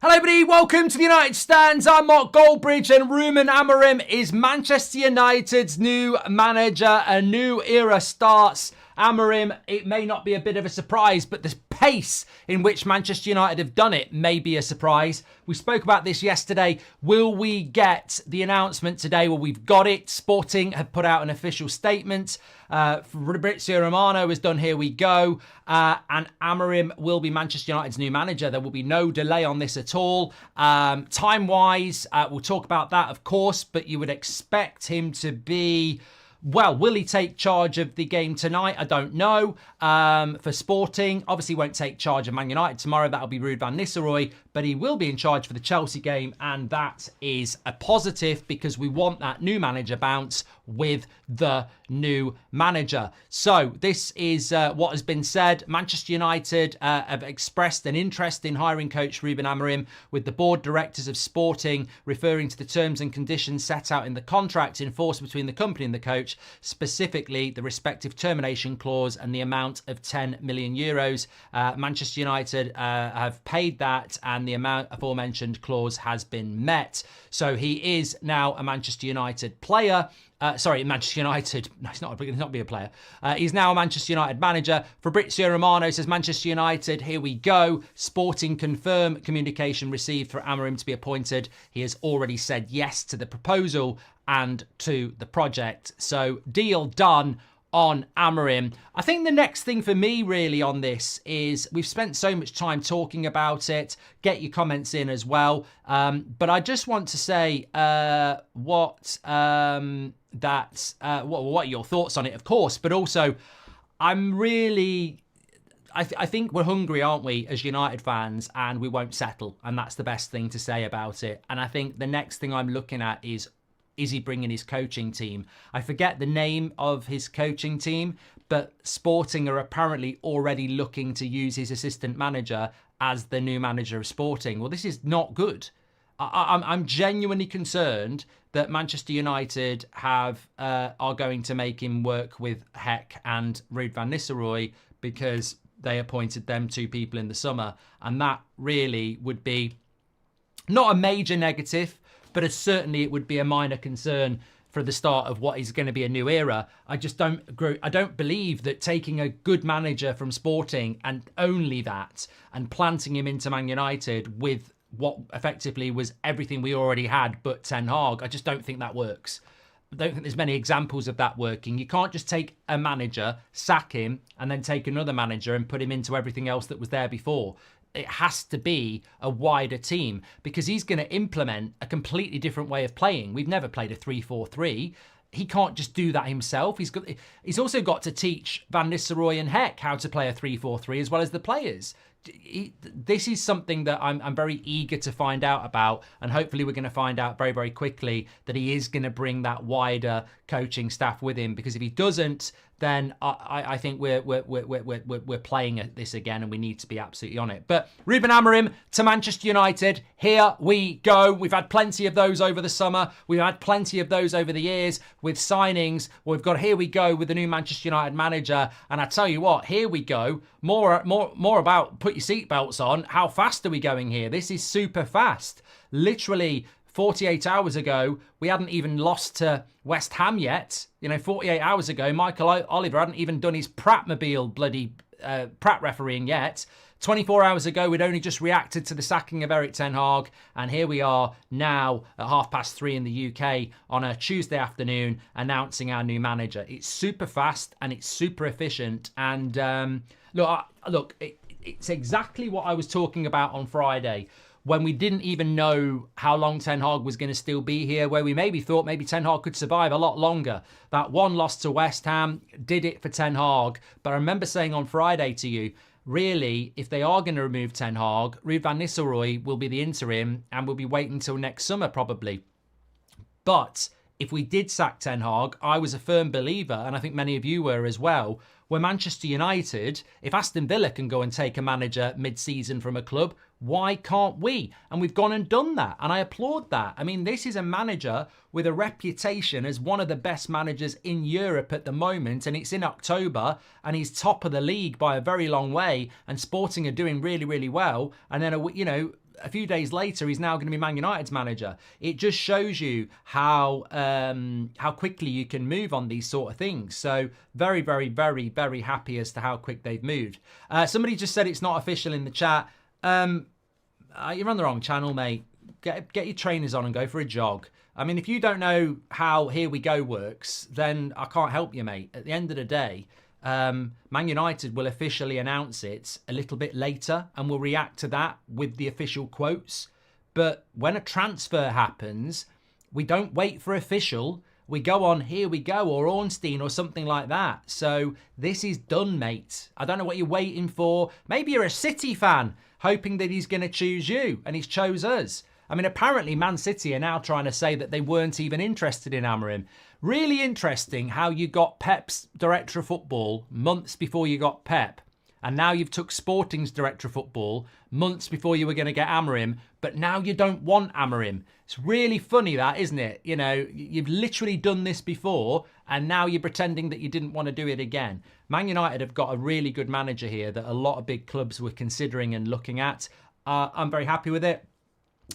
Hello everybody, welcome to the United Stands. I'm Mark Goldbridge and Ruben Amorim is Manchester United's new manager. A new era starts. Amorim, it may not be a bit of a surprise, but the pace in which Manchester United have done it may be a surprise. We spoke about this yesterday. Will we get the announcement today? Well, we've got it. Sporting have put out an official statement. Fabrizio Romano has done here we go. And Amorim will be Manchester United's new manager. There will be no delay on this at all. Time-wise, we'll talk about that, of course, but you would expect him to be... Well, will he take charge of the game tonight? I don't know. For Sporting, obviously won't take charge of Man United tomorrow. That'll be Ruben van Nistelrooy, but he will be in charge for the Chelsea game, and that is a positive because we want that new manager bounce with the new manager. So this is what has been said. Manchester United have expressed an interest in hiring coach Ruben Amorim, with the board directors of Sporting referring to the terms and conditions set out in the contract in force between the company and the coach, specifically the respective termination clause and the amount of 10 million euros. Manchester United have paid that, and the amount aforementioned clause has been met. So he is now a Manchester United player. Manchester United. No, he's not going to be a player. He's now a Manchester United manager. Fabrizio Romano says Manchester United, here we go. Sporting confirm communication received for Amorim to be appointed. He has already said yes to the proposal and to the project. So deal done on Amorim. I think the next thing for me really on this is we've spent so much time talking about it. Get your comments in as well. But I just want to say what are your thoughts on it, of course, but also I'm really... I think we're hungry, aren't we, as United fans, and we won't settle. And that's the best thing to say about it. And I think the next thing I'm looking at is he bringing his coaching team? I forget the name of his coaching team, but Sporting are apparently already looking to use his assistant manager as the new manager of Sporting. Well, this is not good. I'm genuinely concerned that Manchester United are going to make him work with Heck and Ruud van Nistelrooy because they appointed them two people in the summer. And that really would be not a major negative, but certainly it would be a minor concern for the start of what is going to be a new era. I don't believe that taking a good manager from Sporting and only that and planting him into Man United with what effectively was everything we already had but Ten Hag, I just don't think that works. I don't think there's many examples of that working. You can't just take a manager, sack him, and then take another manager and put him into everything else that was there before. It has to be a wider team because he's going to implement a completely different way of playing. We've never played a 3-4-3. He can't just do that himself. He's also got to teach Van Nistelrooy and Heck how to play a 3-4-3 as well as the players. This is something that I'm very eager to find out about, and hopefully we're going to find out very, very quickly that he is going to bring that wider coaching staff with him. Because if he doesn't, then I think we're playing at this again, and we need to be absolutely on it. But Ruben Amorim to Manchester United, here we go. We've had plenty of those over the summer. We've had plenty of those over the years with signings. We've got here we go with the new Manchester United manager, and I tell you what, here we go. More about put your seatbelts on. How fast are we going here? This is super fast. Literally 48 hours ago, we hadn't even lost to West Ham yet. 48 hours ago, Michael Oliver hadn't even done his Prattmobile bloody Pratt refereeing yet. 24 hours ago, we'd only just reacted to the sacking of Erik Ten Hag, and here we are now at 3:30 in the UK on a Tuesday afternoon announcing our new manager. It's super fast and it's super efficient. And look, it's exactly what I was talking about on Friday, when we didn't even know how long Ten Hag was going to still be here, where we maybe thought Ten Hag could survive a lot longer. That one loss to West Ham did it for Ten Hag. But I remember saying on Friday to you, really, if they are going to remove Ten Hag, Ruud van Nistelrooy will be the interim and we'll be waiting until next summer probably. But if we did sack Ten Hag, I was a firm believer, and I think many of you were as well, where Manchester United, if Aston Villa can go and take a manager mid-season from a club, why can't we? And we've gone and done that, and I applaud that. I mean, this is a manager with a reputation as one of the best managers in Europe at the moment, and it's in October, and he's top of the league by a very long way, and Sporting are doing really, really well. And then, a few days later, he's now going to be Man United's manager. It just shows you how quickly you can move on these sort of things. So very, very, very, very happy as to how quick they've moved. Somebody just said it's not official in the chat. You're on the wrong channel, mate. Get your trainers on and go for a jog. I mean, if you don't know how Here We Go works, then I can't help you, mate. At the end of the day, Man United will officially announce it a little bit later and we'll react to that with the official quotes. But when a transfer happens, we don't wait for official. We go on Here We Go or Ornstein or something like that. So this is done, mate. I don't know what you're waiting for. Maybe you're a City fan hoping that he's going to choose you and he's chose us. I mean, apparently Man City are now trying to say that they weren't even interested in Amorim. Really interesting how you got Pep's director of football months before you got Pep. And now you've took Sporting's director of football months before you were going to get Amorim. But now you don't want Amorim. It's really funny that, isn't it? You know, you've literally done this before and now you're pretending that you didn't want to do it again. Man United have got a really good manager here that a lot of big clubs were considering and looking at. I'm very happy with it.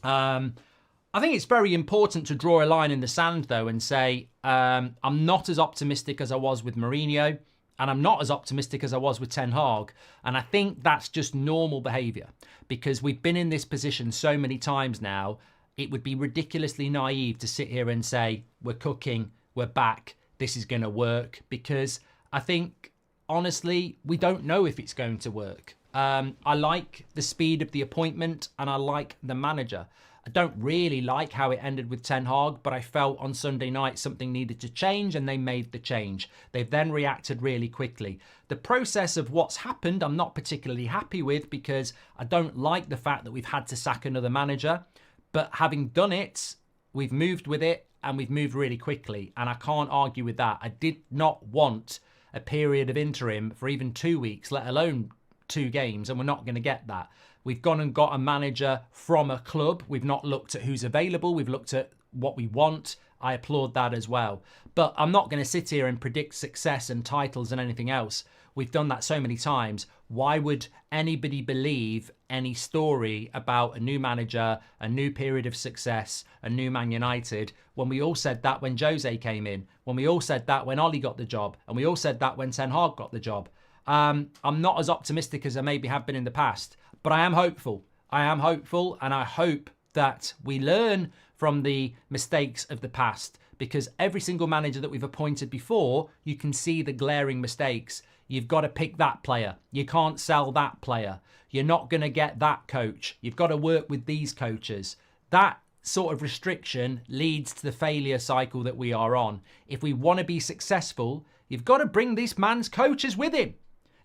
I think it's very important to draw a line in the sand, though, and say I'm not as optimistic as I was with Mourinho, and I'm not as optimistic as I was with Ten Hag. And I think that's just normal behaviour because we've been in this position so many times now. It would be ridiculously naive to sit here and say, we're cooking, we're back, this is going to work, because I think, honestly, we don't know if it's going to work. I like the speed of the appointment and I like the manager. I don't really like how it ended with Ten Hag, but I felt on Sunday night something needed to change and they made the change. They've then reacted really quickly. The process of what's happened, I'm not particularly happy with because I don't like the fact that we've had to sack another manager. But having done it, we've moved with it and we've moved really quickly. And I can't argue with that. I did not want a period of interim for even 2 weeks, let alone 2 games, and we're not going to get that. We've gone and got a manager from a club. We've not looked at who's available. We've looked at what we want. I applaud that as well. But I'm not going to sit here and predict success and titles and anything else. We've done that so many times. Why would anybody believe any story about a new manager, a new period of success, a new Man United, when we all said that when Jose came in, when we all said that when Oli got the job, and we all said that when Ten Hag got the job? I'm not as optimistic as I maybe have been in the past, but I am hopeful. I am hopeful, and I hope that we learn from the mistakes of the past, because every single manager that we've appointed before, you can see the glaring mistakes. You've got to pick that player. You can't sell that player. You're not going to get that coach. You've got to work with these coaches. That sort of restriction leads to the failure cycle that we are on. If we want to be successful, you've got to bring this man's coaches with him.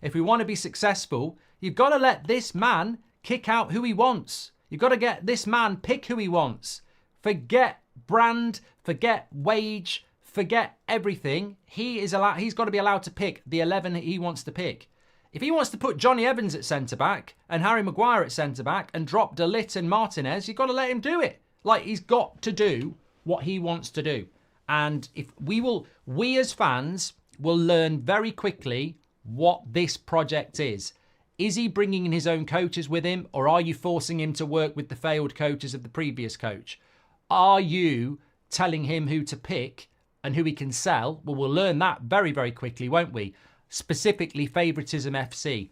If we want to be successful, you've got to let this man kick out who he wants. You've got to get this man pick who he wants. Forget brand, forget wage, forget everything. He's got to be allowed to pick the 11 he wants to pick. If he wants to put Johnny Evans at centre-back and Harry Maguire at centre-back and drop De Ligt and Martinez, you've got to let him do it. Like, he's got to do what he wants to do. And if we as fans will learn very quickly what this project is. Is he bringing in his own coaches with him, or are you forcing him to work with the failed coaches of the previous coach? Are you telling him who to pick and who he can sell? Well, we'll learn that very, very quickly, won't we? Specifically, favouritism FC.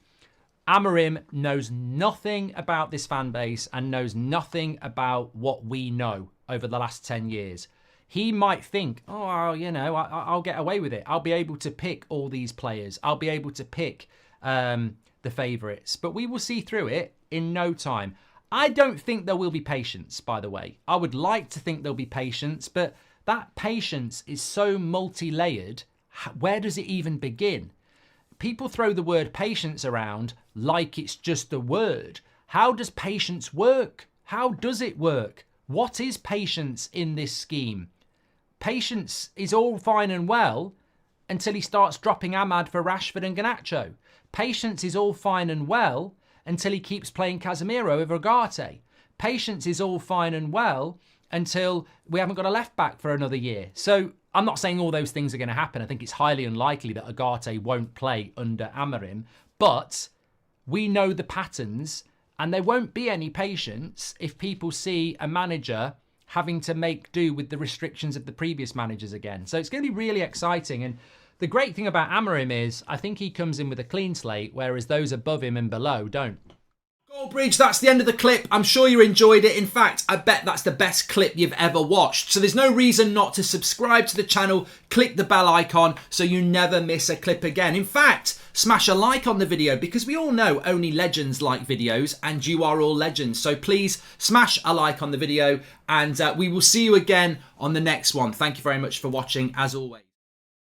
Amorim knows nothing about this fan base and knows nothing about what we know over the last 10 years. He might think, oh, you know, I'll get away with it. I'll be able to pick all these players. I'll be able to pick the favourites. But we will see through it in no time. I don't think there will be patience, by the way. I would like to think there'll be patience, but that patience is so multi-layered. Where does it even begin? People throw the word patience around like it's just a word. How does patience work? How does it work? What is patience in this scheme? Patience is all fine and well until he starts dropping Ahmad for Rashford and Garnacho. Patience is all fine and well until he keeps playing Casemiro over Ugarte. Patience is all fine and well until we haven't got a left back for another year. So I'm not saying all those things are going to happen. I think it's highly unlikely that Ugarte won't play under Amorim, but we know the patterns And there won't be any patience if people see a manager having to make do with the restrictions of the previous managers again. So it's going to be really exciting. And the great thing about Amorim is I think he comes in with a clean slate, whereas those above him and below don't. Goldbridge, that's the end of the clip. I'm sure you enjoyed it. In fact, I bet that's the best clip you've ever watched. So there's no reason not to subscribe to the channel, click the bell icon so you never miss a clip again. In fact, smash a like on the video because we all know only legends like videos and you are all legends. So please smash a like on the video and we will see you again on the next one. Thank you very much for watching as always.